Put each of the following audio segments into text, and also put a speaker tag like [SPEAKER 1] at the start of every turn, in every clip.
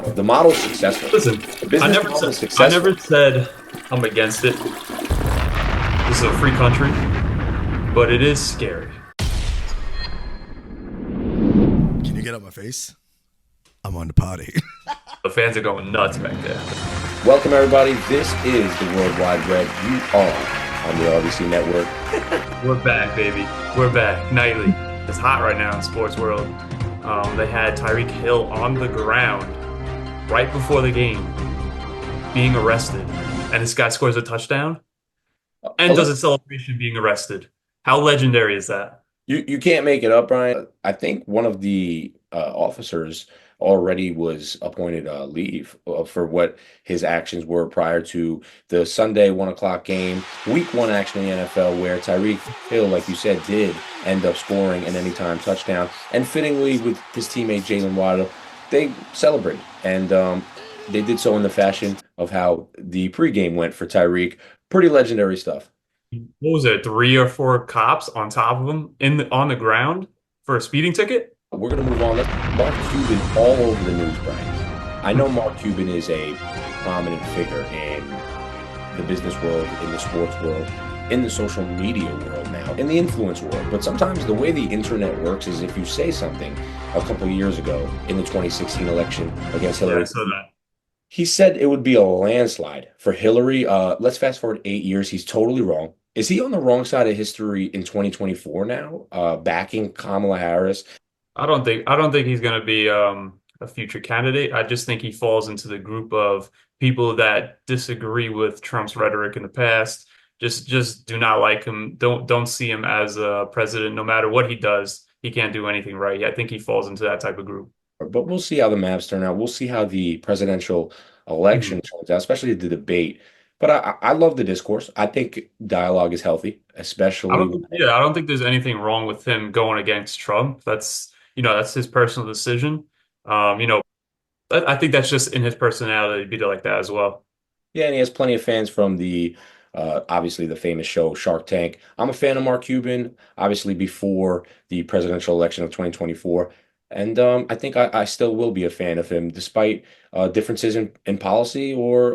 [SPEAKER 1] The model's successful.
[SPEAKER 2] Listen,
[SPEAKER 1] The business model is
[SPEAKER 2] I
[SPEAKER 1] successful.
[SPEAKER 2] never said I'm against it. This is a free country, but it is scary.
[SPEAKER 3] Can you get out my face? I'm on the potty.
[SPEAKER 2] The fans are going nuts back there.
[SPEAKER 1] Welcome, everybody. This is the Worldwide Red. You are on the RBC Network.
[SPEAKER 2] We're back, baby. We're back nightly. It's hot right now in sports world. They had Tyreek Hill on the ground right before the game, being arrested, and this guy scores a touchdown and does a celebration being arrested. How legendary is that?
[SPEAKER 1] You can't make it up, Brian. I think one of the officers already was appointed leave for what his actions were prior to the Sunday 1 o'clock game, week one action in the NFL, where Tyreek Hill, like you said, did end up scoring an anytime touchdown. And fittingly, with his teammate Jalen Waddle, they celebrated. And they did so in the fashion of how the pregame went for Tyreek. Pretty legendary stuff.
[SPEAKER 2] What was it, 3 or 4 cops on top of him on the ground for a speeding ticket?
[SPEAKER 1] We're going to move on. Mark Cuban all over the news, Brian. I know Mark Cuban is a prominent figure in the business world, in the sports world, in the social media world now, in the influence world. But sometimes the way the internet works is if you say something a couple of years ago in the 2016 election against Hillary,
[SPEAKER 2] I saw that.
[SPEAKER 1] he said it would be a landslide for Hillary. Let's fast forward 8 years. He's totally wrong. Is he on the wrong side of history in 2024 now, backing Kamala Harris?
[SPEAKER 2] I don't think he's going to be a future candidate. I just think he falls into the group of people that disagree with Trump's rhetoric in the past. Just do not like him. Don't see him as a president. No matter what he does, he can't do anything right. I think he falls into that type of group.
[SPEAKER 1] But we'll see how the maps turn out. We'll see how the presidential election turns out, especially the debate. But I love the discourse. I think dialogue is healthy, especially.
[SPEAKER 2] I don't think there's anything wrong with him going against Trump. That's his personal decision. I think that's just in his personality to be like that as well.
[SPEAKER 1] Yeah, and he has plenty of fans from the obviously the famous show Shark Tank. I'm a fan of Mark Cuban, obviously before the presidential election of 2024. And I think I still will be a fan of him, despite differences in policy or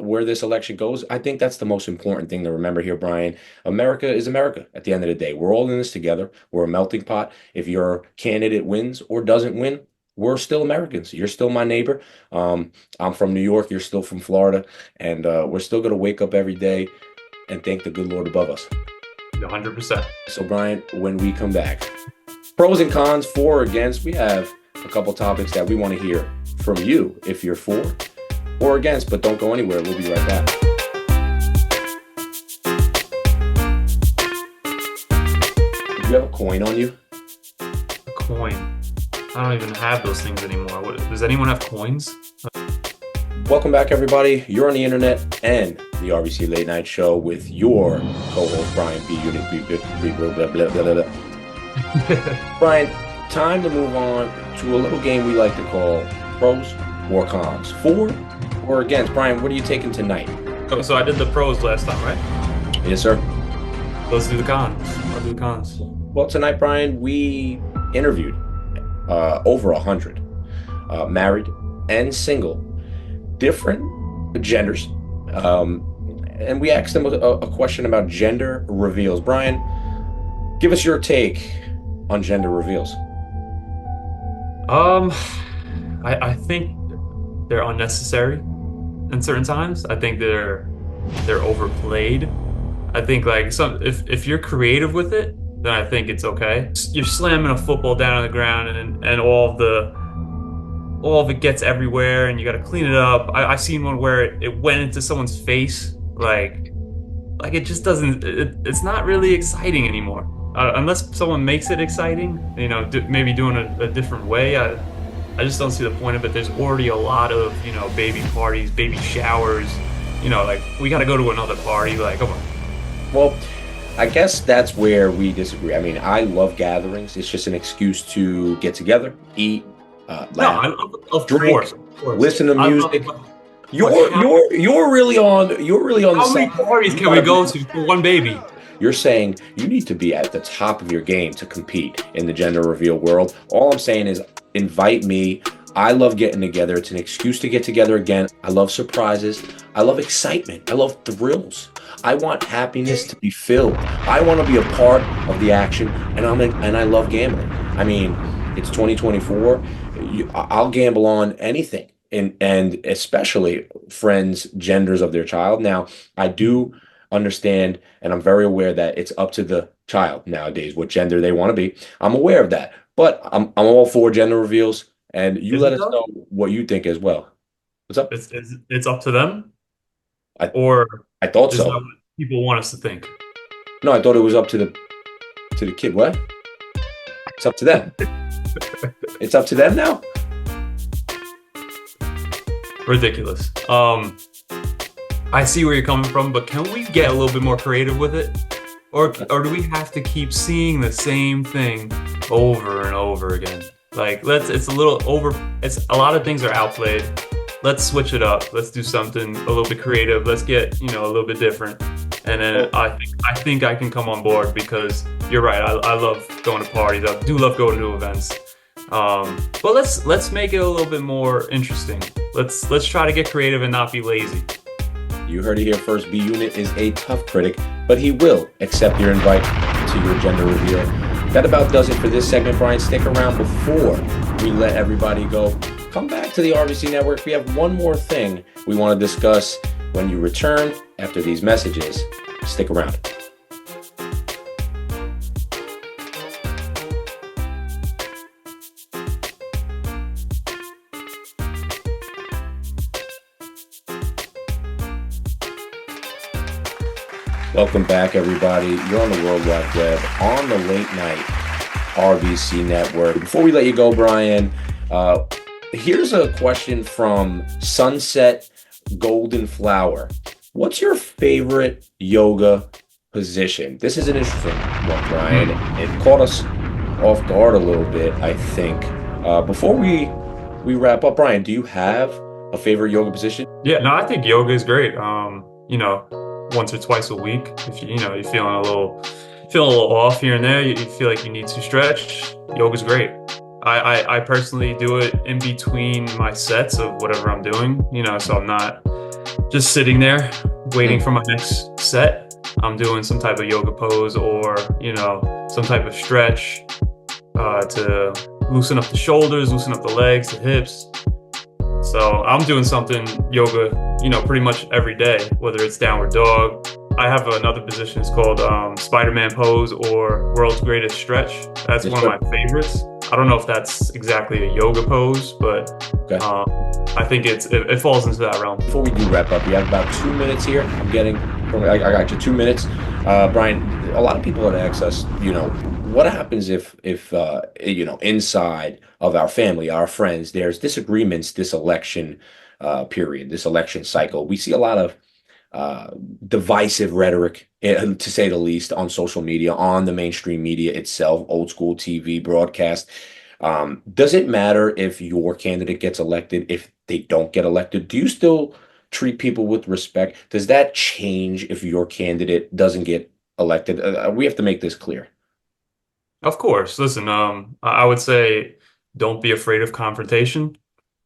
[SPEAKER 1] where this election goes. I think that's the most important thing to remember here, Brian. America is America at the end of the day. We're all in this together. We're a melting pot. If your candidate wins or doesn't win, we're still Americans. You're still my neighbor. I'm from New York. You're still from Florida. And we're still going to wake up every day and thank the good Lord above us.
[SPEAKER 2] 100%.
[SPEAKER 1] So, Brian, when we come back, pros and cons, for or against, we have a couple topics that we want to hear from you if you're for or against, but don't go anywhere. We'll be right back. Do you have a coin on you?
[SPEAKER 2] A coin. I don't even have those things anymore. Does anyone have coins?
[SPEAKER 1] Welcome back, everybody. You're on the internet and the RBC Late Night Show with your co-host, Brian B. Brian, time to move on to a little game we like to call pros or cons. For or against. Brian, what are you taking tonight?
[SPEAKER 2] So I did the pros last time, right?
[SPEAKER 1] Yes, sir.
[SPEAKER 2] Let's do the cons. I'll do the cons.
[SPEAKER 1] Well, tonight, Brian, we interviewed over 100 married and single, different genders. And we asked them a question about gender reveals. Brian, give us your take on gender reveals.
[SPEAKER 2] I think they're unnecessary in certain times. I think they're overplayed. I think like if you're creative with it, then I think it's okay. You're slamming a football down on the ground and all of it gets everywhere and you got to clean it up. I've seen one where it went into someone's face, like it just doesn't. It's not really exciting anymore. Unless someone makes it exciting, maybe doing a different way. I just don't see the point of it. There's already a lot of, baby parties, baby showers, like we got to go to another party. Like, come on.
[SPEAKER 1] Well, I guess that's where we disagree. I mean, I love gatherings. It's just an excuse to get together, eat, laugh, drink,
[SPEAKER 2] of course.
[SPEAKER 1] listen to music. You're really on the
[SPEAKER 2] How
[SPEAKER 1] same.
[SPEAKER 2] many parties can we go to for one baby?
[SPEAKER 1] You're saying you need to be at the top of your game to compete in the gender reveal world. All I'm saying is invite me I love getting together. It's an excuse to get together again. I love surprises. I love excitement. I love thrills. I want happiness to be filled. I want to be a part of the action, and I love gambling. I mean, it's 2024. I'll gamble on anything, and especially friends, genders of their child. Now, I do understand, and I'm very aware that it's up to the child nowadays what gender they want to be. I'm aware of that, but I'm all for gender reveals. And you
[SPEAKER 2] Is
[SPEAKER 1] let
[SPEAKER 2] it
[SPEAKER 1] us
[SPEAKER 2] though?
[SPEAKER 1] know what you think as well. What's up?
[SPEAKER 2] It's up to them,
[SPEAKER 1] I
[SPEAKER 2] or
[SPEAKER 1] I thought
[SPEAKER 2] is that
[SPEAKER 1] so.
[SPEAKER 2] what people want us to think?
[SPEAKER 1] No, I thought it was up to the kid. What? It's up to them. It's up to them now?
[SPEAKER 2] Ridiculous. I see where you're coming from, but can we get a little bit more creative with it? Or do we have to keep seeing the same thing over and over again? Like it's a little over it's a lot of things are outplayed. Let's switch it up. Let's do something a little bit creative. Let's get, a little bit different. And then
[SPEAKER 1] Well,
[SPEAKER 2] I think I can come on board because you're right. I love going to parties. I do love going to events. But let's make it a little bit more interesting. Let's try to get creative and not be lazy.
[SPEAKER 1] you heard it here first. B Unit is a tough critic, but he will accept your invite to your gender reveal. That about does it for this segment, Brian. Stick around before we let everybody go. Come back to the RBC Network. We have one more thing we want to discuss when you return after these messages. Stick around. Welcome back, everybody. You're on the World Wide Web, on the late night RBC Network. Before we let you go, Brian, here's a question from Sunset Golden Flower. What's your favorite yoga position? This is an interesting one, Brian.
[SPEAKER 2] Hmm.
[SPEAKER 1] It caught us off guard a little bit, I think. Before we wrap up, Brian, do you have a favorite yoga position?
[SPEAKER 2] Yeah, no, I think yoga is great. Once or twice a week, if you're feeling a little off here and there, you feel like you need to stretch, yoga's great. I personally do it in between my sets of whatever I'm doing, so I'm not just sitting there waiting for my next set. I'm doing some type of yoga pose or, some type of stretch to loosen up the shoulders, loosen up the legs, the hips. So I'm doing something yoga, pretty much every day, whether it's downward dog. I have another position. It's called Spider-Man pose or world's greatest stretch. That's
[SPEAKER 1] Yes,
[SPEAKER 2] one
[SPEAKER 1] sir.
[SPEAKER 2] of my favorites. I don't know if that's exactly a yoga pose, but
[SPEAKER 1] Okay.
[SPEAKER 2] um, I think it falls into that realm.
[SPEAKER 1] Before we do wrap up, we have about 2 minutes here. I got you 2 minutes. Brian, a lot of people have asked us, what happens if inside of our family, our friends, there's disagreements this election period, this election cycle. We see a lot of uh, divisive rhetoric, to say the least, on social media, on the mainstream media itself, old school TV broadcast. Does it matter if your candidate gets elected, if they don't get elected? Do you still treat people with respect? Does that change if your candidate doesn't get elected? We have to make this clear.
[SPEAKER 2] Of course, listen, I would say don't be afraid of confrontation.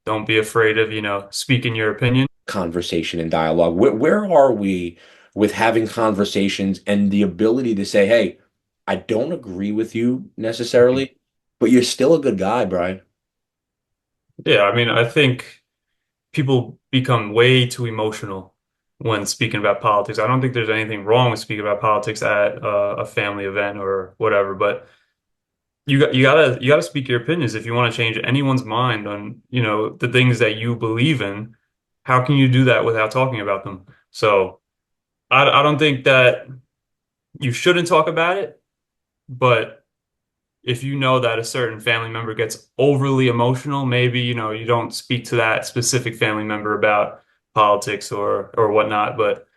[SPEAKER 2] Don't be afraid of, speaking your opinion.
[SPEAKER 1] Conversation and dialogue. Where are we with having conversations and the ability to say, hey, I don't agree with you necessarily, but you're still a good guy, Brian.
[SPEAKER 2] Yeah, I mean, I think people become way too emotional when speaking about politics. I don't think there's anything wrong with speaking about politics at a family event or whatever, but you gotta speak your opinions if you want to change anyone's mind on, the things that you believe in. How can you do that without talking about them? So I don't think that you shouldn't talk about it, but if you know that a certain family member gets overly emotional, maybe, you don't speak to that specific family member about politics or whatnot. But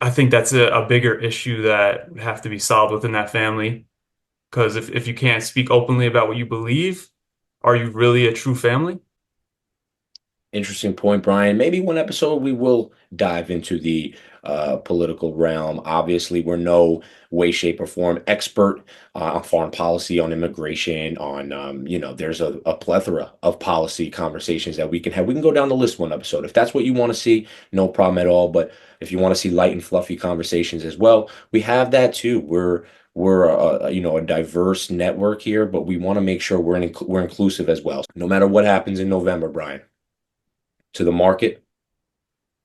[SPEAKER 2] I think that's a bigger issue that would have to be solved within that family. Because if you can't speak openly about what you believe, are you really a true family?
[SPEAKER 1] Interesting point, Brian. Maybe one episode we will dive into the political realm. Obviously, we're no way, shape, or form expert on foreign policy, on immigration, on there's a plethora of policy conversations that we can have. We can go down the list one episode. If that's what you want to see, no problem at all. But if you want to see light and fluffy conversations as well, we have that too. We're a diverse network here, but we want to make sure we're inclusive as well. No matter what happens in November, Brian, to the market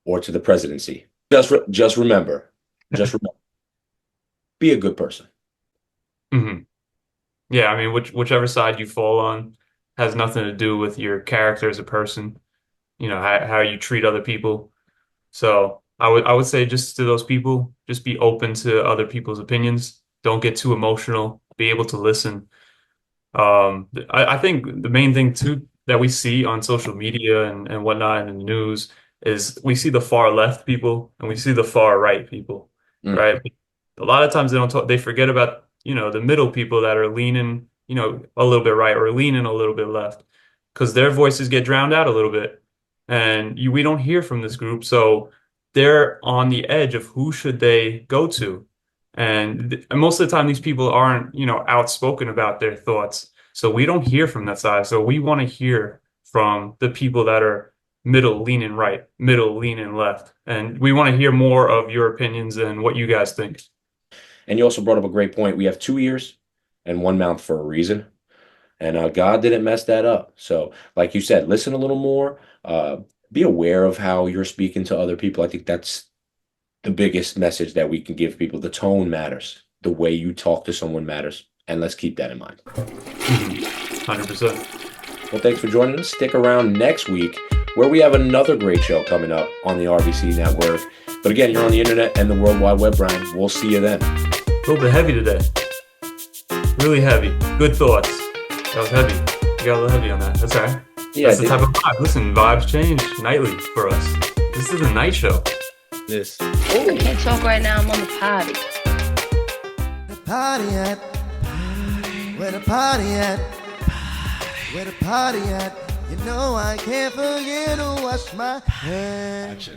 [SPEAKER 1] or to the presidency. Just remember, just remember, be a good person.
[SPEAKER 2] Hmm. Yeah, I mean, whichever side you fall on has nothing to do with your character as a person, how you treat other people. So I would say just to those people, just be open to other people's opinions. Don't get too emotional. Be able to listen. I think the main thing too that we see on social media and whatnot in the news is we see the far left people and we see the far right people,
[SPEAKER 1] Mm.
[SPEAKER 2] right? A lot of times they don't talk, they forget about, the middle people that are leaning, a little bit right or leaning a little bit left because their voices get drowned out a little bit. And we don't hear from this group. So they're on the edge of who should they go to. And most of the time, these people aren't, outspoken about their thoughts. So we don't hear from that side. So we want to hear from the people that are middle leaning right, middle leaning left. And we want to hear more of your opinions and what you guys think.
[SPEAKER 1] And you also brought up a great point. We have two ears and one mouth for a reason. And God didn't mess that up. So, like you said, listen a little more. Be aware of how you're speaking to other people. I think that's the biggest message that we can give people. The tone matters. The way you talk to someone matters. And let's keep that in mind.
[SPEAKER 2] 100%.
[SPEAKER 1] Well, thanks for joining us. Stick around next week where we have another great show coming up on the RBC Network. But again, you're on the internet and the World Wide Web, Brian. We'll see you then.
[SPEAKER 2] A little bit heavy today. Really heavy. Good thoughts. That was heavy. You got a little heavy on that. That's all right.
[SPEAKER 1] Yeah,
[SPEAKER 2] That's the type of vibe. Listen, vibes change nightly for us. This is a night show.
[SPEAKER 1] this.
[SPEAKER 4] I can't talk right now. I'm on the potty.
[SPEAKER 5] The party at? Where the party at? Where the party at? You know I can't forget to wash my hands.